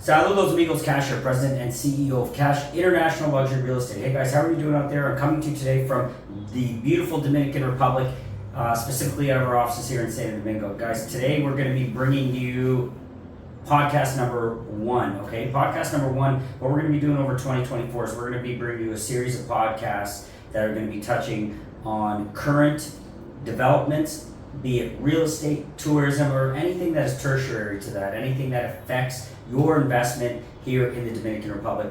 Saludos amigos, KASH, your president and CEO of KASH International Luxury Real Estate. Hey guys, how are you doing out there? I'm coming to you today from the beautiful Dominican Republic, specifically out of our offices here in Santo Domingo. Guys, today we're going to be bringing you podcast number 1, okay? Podcast number 1, what we're going to be doing over 2024 is we're going to be bringing you a series of podcasts that are going to be touching on current developments, be it real estate, tourism, or anything that is tertiary to that, anything that affects your investment here in the Dominican Republic,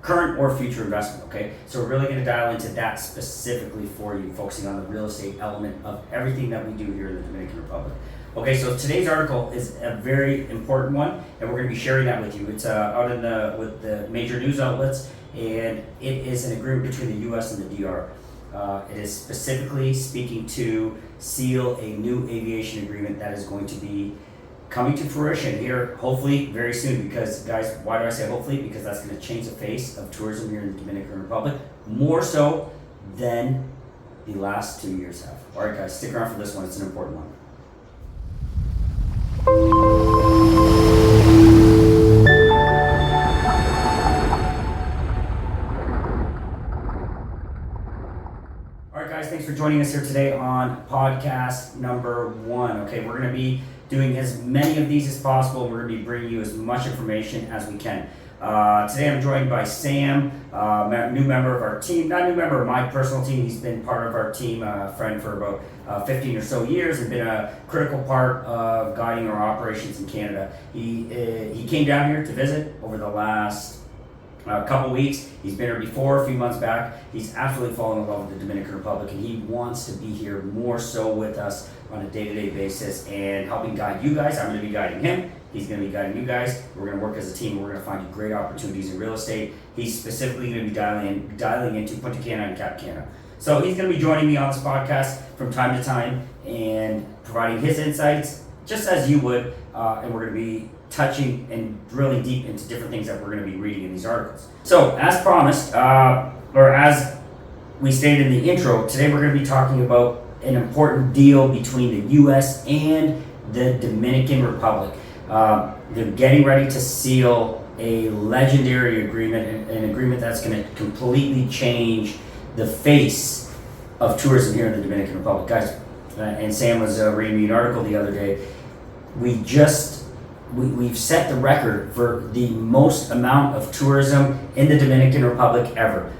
current or future investment, okay? So we're really going to dial into that specifically for you, focusing on the real estate element of everything that we do here in the Dominican Republic. Okay, so today's article is a very important one, and we're going to be sharing that with you. It's out in with the major news outlets, and it is an agreement between the U.S. and the DR. It is specifically speaking to seal a new aviation agreement that is going to be coming to fruition here, hopefully very soon. Because guys, why do I say hopefully? Because that's going to change the face of tourism here in the Dominican Republic, more so than the last 2 years have. All right, guys, stick around for this one. It's an important one. All right, guys, thanks for joining us here today on podcast number 1. Okay, we're going to be doing as many of these as possible. We're going to be bringing you as much information as we can. Today I'm joined by Sam, new member of our team, not new member of my personal team. He's been part of our team, friend for about 15 or so years, and been a critical part of guiding our operations in Canada. He came down here to visit over the last couple weeks. He's been here before, a few months back. He's absolutely fallen in love with the Dominican Republic, and he wants to be here more so with us on a day-to-day basis and helping guide you guys. I'm going to be guiding him. He's going to be guiding you guys. We're going to work as a team. We're going to find you great opportunities in real estate. He's specifically going to be dialing into Punta Cana and Cap Cana. So he's going to be joining me on this podcast from time to time and providing his insights, just as you would. And we're going to be touching and drilling deep into different things that we're going to be reading in these articles. So as promised, or as we stated in the intro, today we're going to be talking about an important deal between the U.S. and the Dominican Republic. They're getting ready to seal a legendary agreement, an agreement that's going to completely change the face of tourism here in the Dominican Republic. Guys, and Sam was reading me an article the other day. We've set the record for the most amount of tourism in the Dominican Republic ever.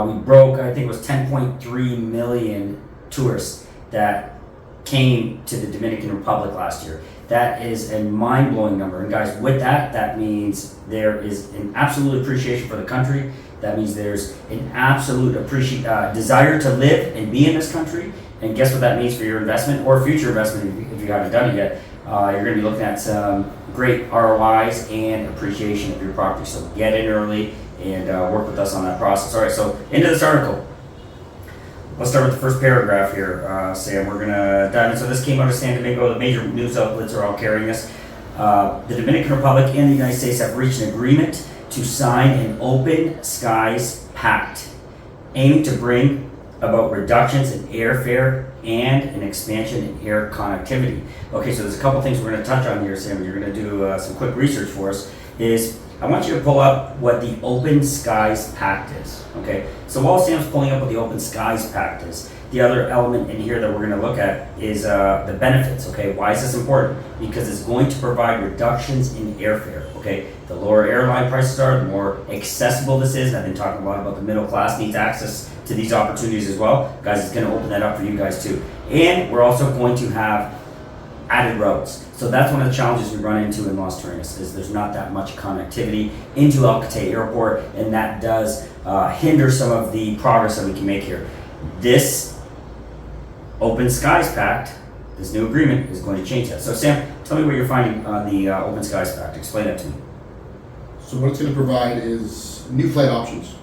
We broke, I think it was 10.3 million tourists that came to the Dominican Republic last year. That is a mind-blowing number. And guys, with that, that means there is an absolute appreciation for the country. That means there's an absolute desire to live and be in this country. And guess what that means for your investment or future investment if you haven't done it yet. You're going to be looking at some great ROIs and appreciation of your property. So get in early and work with us on that process. All right, so into this article. Let's start with the first paragraph here, Sam. We're going to dive in. So this came out of Santo Domingo. The major news outlets are all carrying this. The Dominican Republic and the United States have reached an agreement to sign an open skies pact, aiming to bring about reductions in airfare and an expansion in air connectivity. Okay, so there's a couple things we're going to touch on here, Sam. You're going to do some quick research for us. I want you to pull up what the Open Skies Pact is. Okay, so while Sam's pulling up what the Open Skies Pact is, the other element in here that we're going to look at is the benefits. Okay, why is this important? Because it's going to provide reductions in airfare. Okay, the lower airline prices are, the more accessible this is. And I've been talking a lot about the middle class needs access to these opportunities as well. Guys, it's going to open that up for you guys too. And we're also going to have added roads. So that's one of the challenges we run into in Las Terrenas is there's not that much connectivity into El Cate Airport, and that does hinder some of the progress that we can make here. This Open Skies Pact, this new agreement, is going to change that. So Sam, tell me what you're finding on the Open Skies Pact. Explain that to me. So what it's going to provide is new flight options.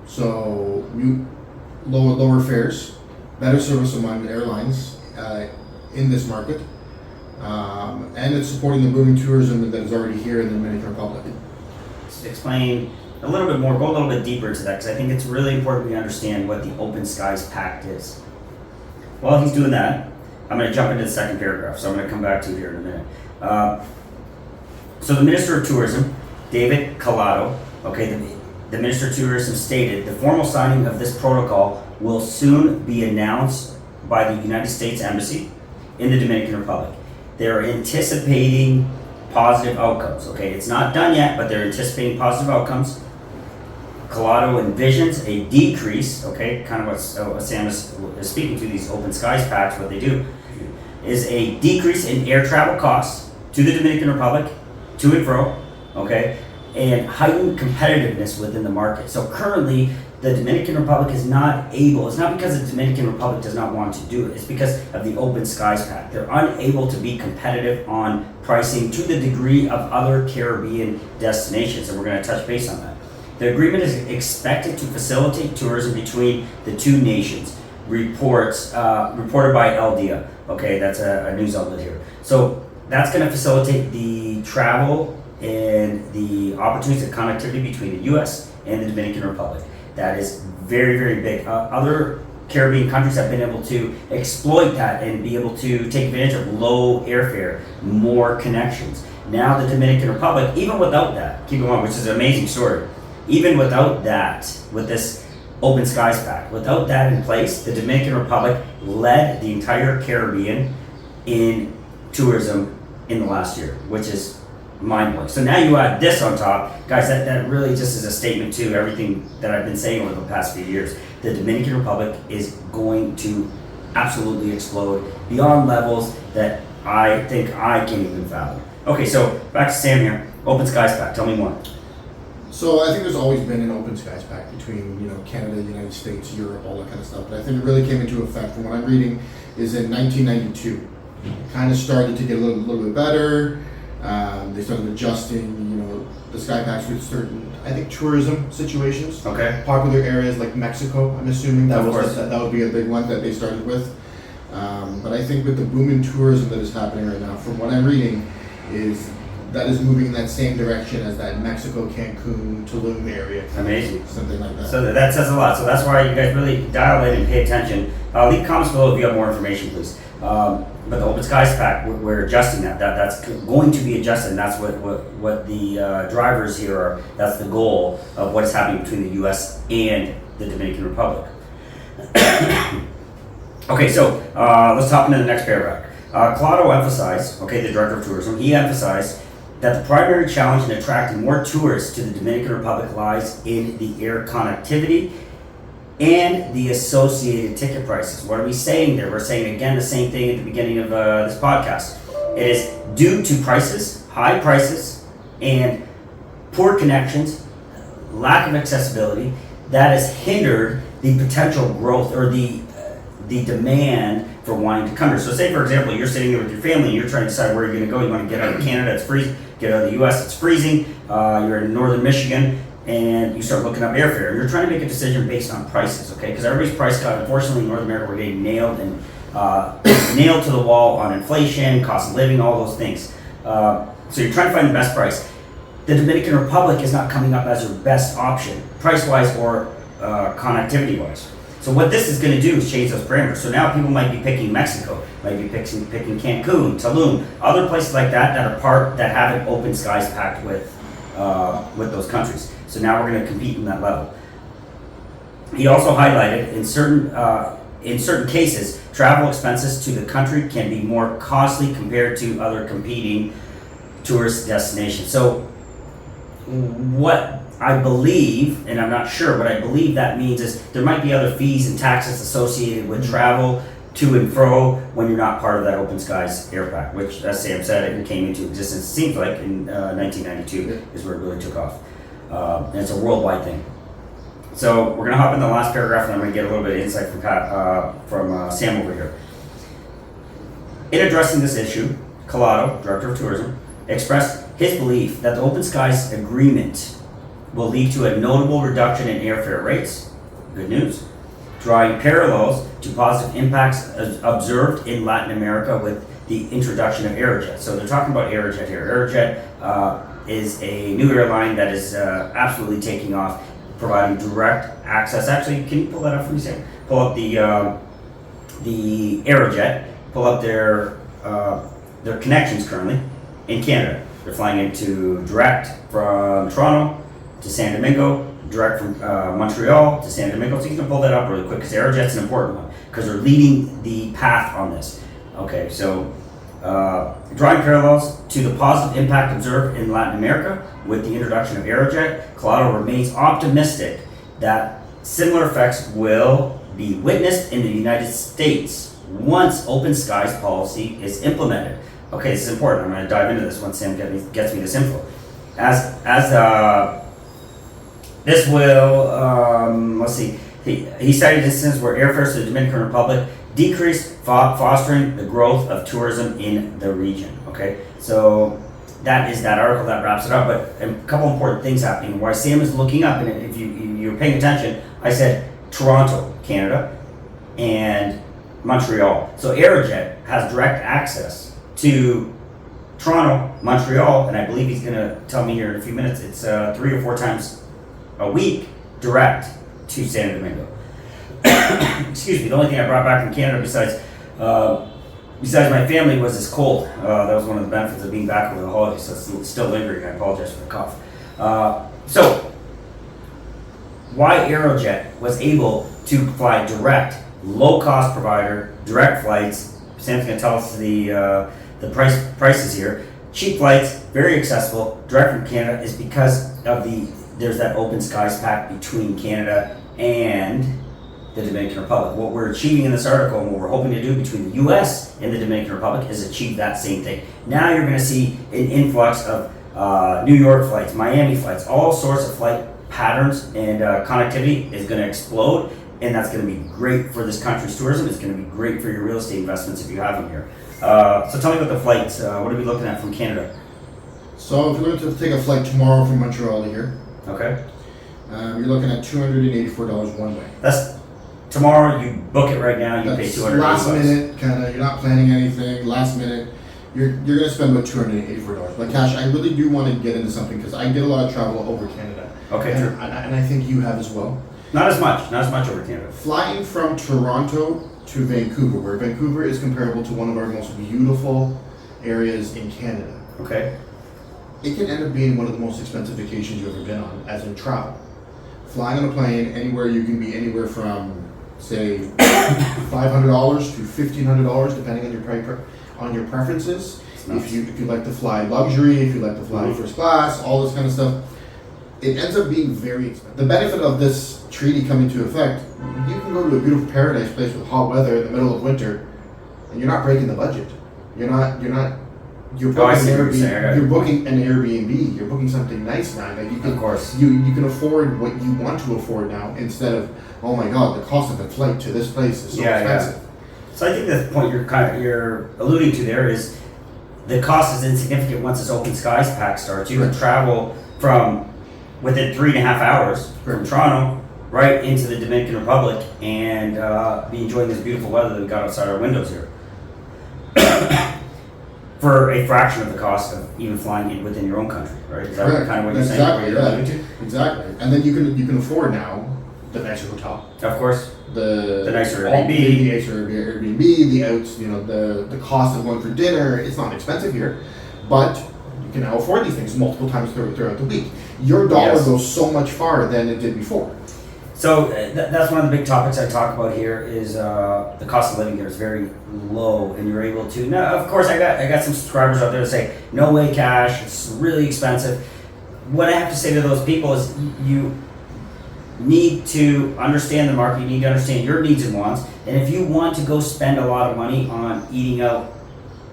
So new lower fares, better service among airlines in this market. And it's supporting the booming tourism that is already here in the Dominican Republic. Just explain a little bit more, go a little bit deeper into that, because I think it's really important we understand what the Open Skies Pact is. While he's doing that, I'm going to jump into the second paragraph, so I'm going to come back to it here in a minute. So the Minister of Tourism, David Collado, okay, the Minister of Tourism stated the formal signing of this protocol will soon be announced by the United States Embassy in the Dominican Republic. They're anticipating positive outcomes, okay? It's not done yet, but they're anticipating positive outcomes. Collado envisions a decrease, okay, kind of what Sam is speaking to, these open skies packs, what they do, is a decrease in air travel costs to the Dominican Republic, to and fro, okay, and heightened competitiveness within the market. So currently, the Dominican Republic is not able, it's not because the Dominican Republic does not want to do it, it's because of the Open Skies Pact. They're unable to be competitive on pricing to the degree of other Caribbean destinations, and we're going to touch base on that. The agreement is expected to facilitate tourism between the two nations, reported by El Dia. Okay, that's a news outlet here. So that's going to facilitate the travel and the opportunities of connectivity between the U.S. and the Dominican Republic. That is very, very big. Other Caribbean countries have been able to exploit that and be able to take advantage of low airfare, more connections. Now the Dominican Republic, even without that, keep in mind, which is an amazing story, even without that, with this Open Skies Pact, without that in place, the Dominican Republic led the entire Caribbean in tourism in the last year, which is mind-blowing. So now you add this on top, guys, that really just is a statement to everything that I've been saying over the past few years. The Dominican Republic is going to absolutely explode beyond levels that I think I can't even fathom. Okay, so back to Sam here. Open Skies Pact, tell me more. So I think there's always been an Open Skies Pact between, Canada, United States, Europe, all that kind of stuff. But I think it really came into effect, from what I'm reading, is in 1992. It kind of started to get a little bit better. They started adjusting, the Sky Packs with certain, I think, tourism situations. Okay. Popular areas like Mexico, I'm assuming that Of course. that would be a big one that they started with. But I think with the boom in tourism that is happening right now, from what I'm reading, is that is moving in that same direction as that Mexico, Cancun, Tulum area. Amazing. Something like that. So that says a lot. So that's why you guys really dial in and pay attention. Leave comments below if you have more information, please. But the Open Skies Pact, we're adjusting that. That's going to be adjusted, and that's what the drivers here are. That's the goal of what is happening between the U.S. and the Dominican Republic. Okay, so let's hop into the next paragraph. Collado emphasized, the Director of Tourism, he emphasized that the primary challenge in attracting more tourists to the Dominican Republic lies in the air connectivity and the associated ticket prices. What are we saying there? We're saying again the same thing at the beginning of this podcast. It is due to prices, high prices, and poor connections, lack of accessibility, that has hindered the potential growth or the demand for wanting to come here. So say, for example, you're sitting there with your family and you're trying to decide where you're going to go. You want to get out of Canada, it's freezing. Get out of the U.S., it's freezing. You're in northern Michigan, and you start looking up airfare. You're trying to make a decision based on prices, okay? Because everybody's price cut. Unfortunately, in North America, we're getting nailed and nailed to the wall on inflation, cost of living, all those things. So you're trying to find the best price. The Dominican Republic is not coming up as your best option, price-wise or connectivity-wise. So what this is going to do is change those parameters. So now people might be picking Mexico, might be picking Cancun, Tulum, other places like that that have an Open Skies Pact with those countries. So now we're going to compete in that level. He also highlighted in certain cases, travel expenses to the country can be more costly compared to other competing tourist destinations. So what I believe, and I'm not sure, but I believe that means is there might be other fees and taxes associated with travel to and fro when you're not part of that Open Skies Air Pact, which, as Sam said, it came into existence, it seems like, in 1992 is where it really took off. And it's a worldwide thing. So we're going to hop in the last paragraph, and I'm going to get a little bit of insight from Sam over here. In addressing this issue, Collado, Director of Tourism, expressed his belief that the Open Skies Agreement will lead to a notable reduction in airfare rates, good news, drawing parallels to positive impacts observed in Latin America with the introduction of Aerojet. So they're talking about Aerojet here. Aerojet is a new airline that is absolutely taking off, providing direct access. Actually, can you pull that up for me, Sam? Pull up the Aerojet, pull up their connections currently in Canada. They're flying into direct from Toronto to San Domingo, direct from Montreal to San Domingo. So you can pull that up really quick because Aerojet's an important one because they're leading the path on this. Okay, so drawing parallels to the positive impact observed in Latin America with the introduction of Aerojet, Collado remains optimistic that similar effects will be witnessed in the United States once open skies policy is implemented. Okay, this is important. I'm going to dive into this once Sam gets me this info. This will, let's see, he cited instances where airfares to the Dominican Republic decreased, fostering the growth of tourism in the region. Okay, so that is that article that wraps it up. But a couple important things happening. Why Sam is looking up, and if you're paying attention, I said Toronto, Canada, and Montreal. So Aerojet has direct access to Toronto, Montreal, and I believe he's going to tell me here in a few minutes. It's 3 or 4 times a week direct to San Domingo. Excuse me. The only thing I brought back from Canada besides my family was this cold. That was one of the benefits of being back over the holidays. So it's still lingering. I apologize for the cough. So why Aerojet was able to fly direct, low-cost provider, direct flights. Sam's going to tell us the prices here. Cheap flights, very accessible, direct from Canada, is because of there's that open skies pact between Canada and the Dominican Republic. What we're achieving in this article and what we're hoping to do between the U.S. and the Dominican Republic is achieve that same thing. Now you're going to see an influx of New York flights, Miami flights, all sorts of flight patterns and connectivity is going to explode, and that's going to be great for this country's tourism. It's going to be great for your real estate investments if you have them here. So tell me about the flights. What are we looking at from Canada? So if you're going to take a flight tomorrow from Montreal to here, okay, you're looking at $284 one way. That's tomorrow. You book it right now. You pay $200. Last minute, kind of. You're not planning anything. Last minute, you're going to spend about $284. But Cash, I really do want to get into something because I did a lot of travel over Canada. Okay, and I think you have as well. Not as much over Canada. Flying from Toronto to Vancouver, where Vancouver is comparable to one of our most beautiful areas in Canada. Okay. It can end up being one of the most expensive vacations you've ever been on, as in travel. Flying on a plane, anywhere you can be anywhere from, say, $500 to $1,500, depending on your preferences. If you like to fly luxury, if you like to fly first class, all this kind of stuff, it ends up being very expensive. The benefit of this treaty coming into effect, you can go to a beautiful paradise place with hot weather in the middle of winter, and you're not breaking the budget. You're booking an Airbnb. You're booking something nice now. Like of course. You can afford what you want to afford now instead of, oh my God, the cost of the flight to this place is so expensive. Yeah. So I think the point you're alluding to there is the cost is insignificant once this open skies pack starts. You can travel from within 3.5 hours from Toronto right into the Dominican Republic and be enjoying this beautiful weather that we got outside our windows here. For a fraction of the cost of even flying in within your own country, right? Is that kind of what you're saying? Exactly. And then you can afford now the nicer hotel. Of course. The nicer Airbnb. The nicer Airbnb, the outs, the cost of going for dinner. It's not expensive here, but you can now afford these things multiple times throughout the week. Your dollar goes so much farther than it did before. So that's one of the big topics I talk about here is the cost of living here is very low, and you're able to. Now, of course, I got some subscribers out there that say, "No way, Cash. It's really expensive." What I have to say to those people is, you need to understand the market. You need to understand your needs and wants, and if you want to go spend a lot of money on eating out,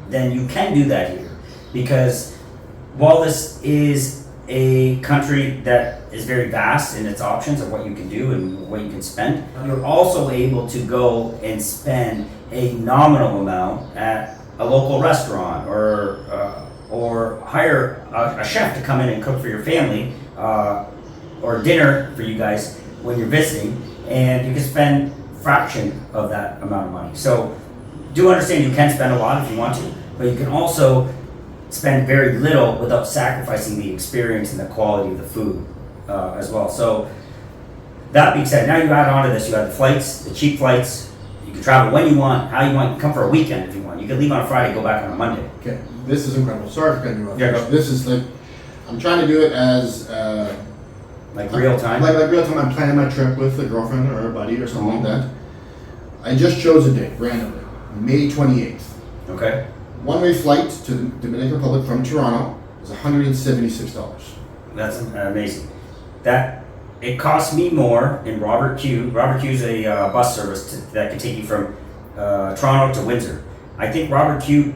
then you can do that here, because while this is a country that is very vast in its options of what you can do and what you can spend, you're also able to go and spend a nominal amount at a local restaurant or hire a chef to come in and cook for your family or dinner for you guys when you're visiting, and you can spend a fraction of that amount of money. So do understand you can spend a lot if you want to, but you can also spend very little without sacrificing the experience and the quality of the food as well. So that being said, now you add on to this, you have the flights, the cheap flights, You can travel when you want, how you want. You can come for a weekend if you want. You can leave on a Friday, go back on a Monday. Okay, this is incredible. Sorry for cutting you off. Yeah, go. This is like, I'm trying to do it as Like real time? Like real time. I'm planning my trip with a girlfriend or a buddy or something like that. I just chose a date randomly, May 28th. Okay. One-way flight to the Dominican Republic from Toronto is $176. That's amazing. That it costs me more in Robert Q. Robert Q is a bus service that can take you from Toronto to Windsor. I think Robert Q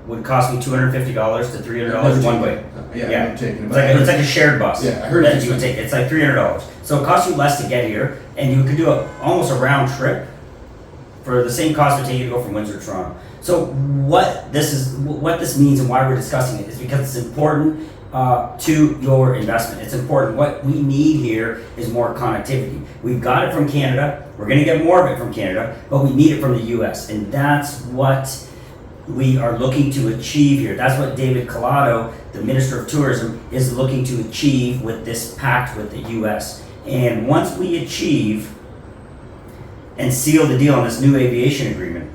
would cost me $250 to $300 one way. Yeah, I'm taking it. It's like a shared bus. Yeah, I heard that it's you would take. It's like $300. So it costs you less to get here, and you could do almost a round trip for the same cost it would take you to go from Windsor to Toronto. So what this means and why we're discussing it is because it's important to your investment. It's important. What we need here is more connectivity. We've got it from Canada. We're going to get more of it from Canada, but we need it from the U.S. And that's what we are looking to achieve here. That's what David Collado, the Minister of Tourism, is looking to achieve with this pact with the U.S. And once we achieve and seal the deal on this new aviation agreement,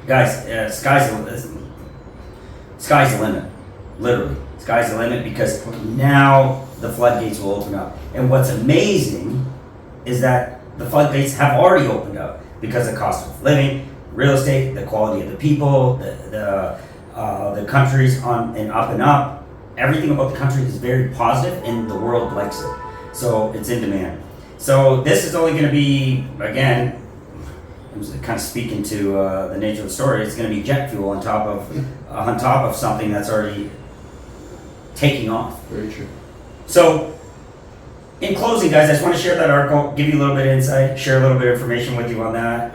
guys, sky's the limit. Literally, sky's the limit, because now the floodgates will open up. And what's amazing is that the floodgates have already opened up because of cost of living, real estate, the quality of the people, the countries on and up and up. Everything about the country is very positive, and the world likes it. So it's in demand. So this is only going to be, again, I'm just kind of speaking to the nature of the story. It's going to be jet fuel on top of something that's already taking off. Very true. So, in closing, guys, I just want to share that article, give you a little bit of insight, share a little bit of information with you on that.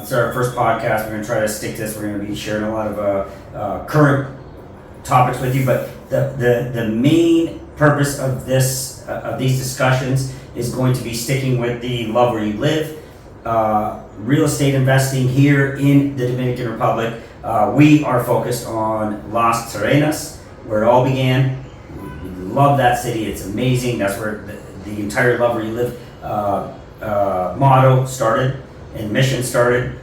It's our first podcast. We're going to try to stick to this. We're going to be sharing a lot of current topics with you. But the main purpose of these discussions is going to be sticking with the love where you live, real estate investing here in the Dominican Republic. We are focused on Las Terrenas, where it all began. We love that city. It's amazing. That's where the entire love where you live motto started and mission started.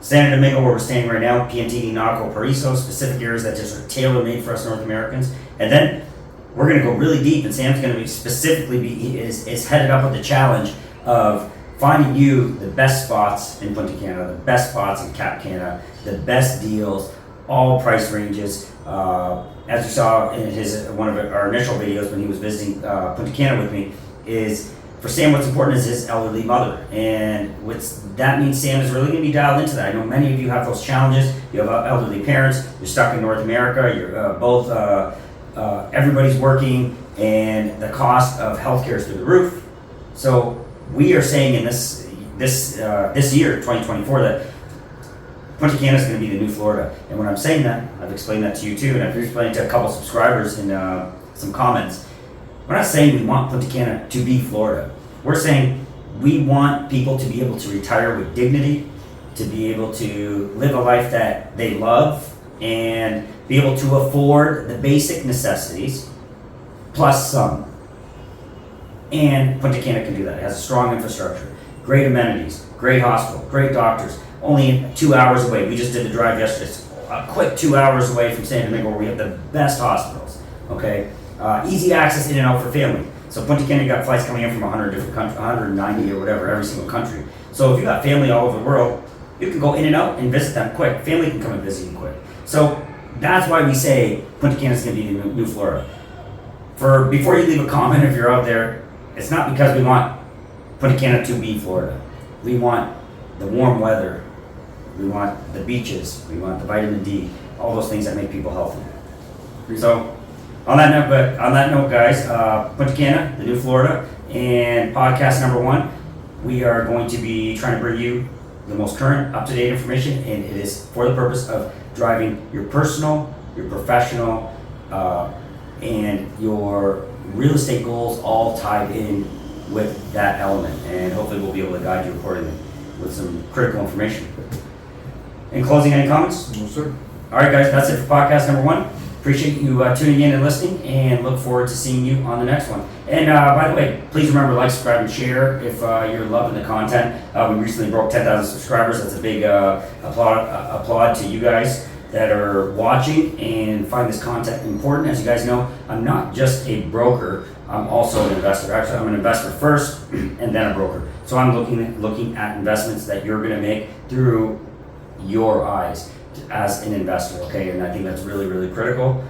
Santo Domingo, where we're standing right now, Piantini, Naco, Paraiso, specific areas that just are tailor-made for us North Americans. And then we're going to go really deep, and Sam's going to is headed up with the challenge of finding you the best spots in Punta Cana, the best spots in Cap Cana, the best deals, all price ranges. As you saw in one of our initial videos when he was visiting Punta Cana with me, is for Sam, what's important is his elderly mother. And that means Sam is really going to be dialed into that. I know many of you have those challenges. You have elderly parents, you're stuck in North America, you're both, everybody's working, and the cost of healthcare is through the roof. So we are saying in this year, 2024, that Punta Cana is going to be the new Florida. And when I'm saying that, I've explained that to you too, and I've explained to a couple subscribers in some comments. We're not saying we want Punta Cana to be Florida. We're saying we want people to be able to retire with dignity, to be able to live a life that they love, and be able to afford the basic necessities, plus some. And Punta Cana can do that. It has a strong infrastructure, great amenities, great hospital, great doctors, only 2 hours away. We just did the drive yesterday. It's a quick 2 hours away from Santo Domingo, where we have the best hospitals, okay? Easy access in and out for family. So Punta Cana, you got flights coming in from 100 different countries, 190 or whatever, every single country. So if you got family all over the world, you can go in and out and visit them quick. Family can come and visit you quick. So that's why we say Punta Cana is going to be the new Florida. Before you leave a comment, if you're out there, it's not because we want Punta Cana to be Florida. We want the warm weather. We want the beaches. We want the vitamin D. All those things that make people healthy. So, on that note, guys, Punta Cana, the new Florida, and podcast number 1, we are going to be trying to bring you the most current, up-to-date information, and it is for the purpose of driving your personal, your professional, and your real estate goals all tied in with that element. And hopefully we'll be able to guide you accordingly with some critical information. In closing, any comments? No, sir. All right, guys, that's it for podcast number 1. appreciate you tuning in and listening, and look forward to seeing you on the next one. And by the way, please remember, like, subscribe, and share if you're loving the content. We recently broke 10,000 subscribers. That's a big applaud to you guys that are watching and find this content important. As you guys know, I'm not just a broker, I'm also an investor. Actually, I'm an investor first and then a broker. So I'm looking at investments that you're going to make through your eyes as an investor, okay? And I think that's really, really critical.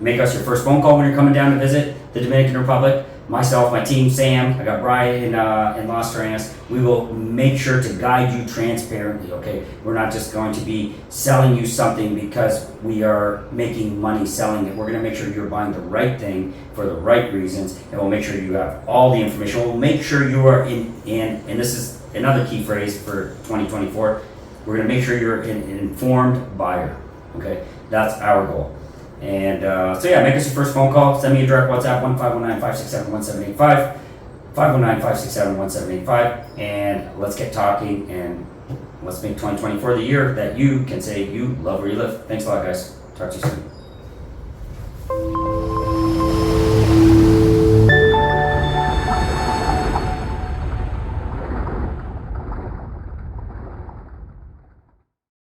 Make us your first phone call when you're coming down to visit the Dominican Republic. Myself, my team, Sam, I got Brian in Las Terrenas. We will make sure to guide you transparently, okay? We're not just going to be selling you something because we are making money selling it. We're going to make sure you're buying the right thing for the right reasons, and we'll make sure you have all the information. We'll make sure you are and this is another key phrase for 2024, we're going to make sure you're an informed buyer, okay? That's our goal. And so yeah, make us your first phone call. Send me a direct WhatsApp, 1-519-567-1785, 519-567-1785, and let's get talking, and let's make 2024 the year that you can say you love where you live. Thanks a lot, guys. Talk to you soon.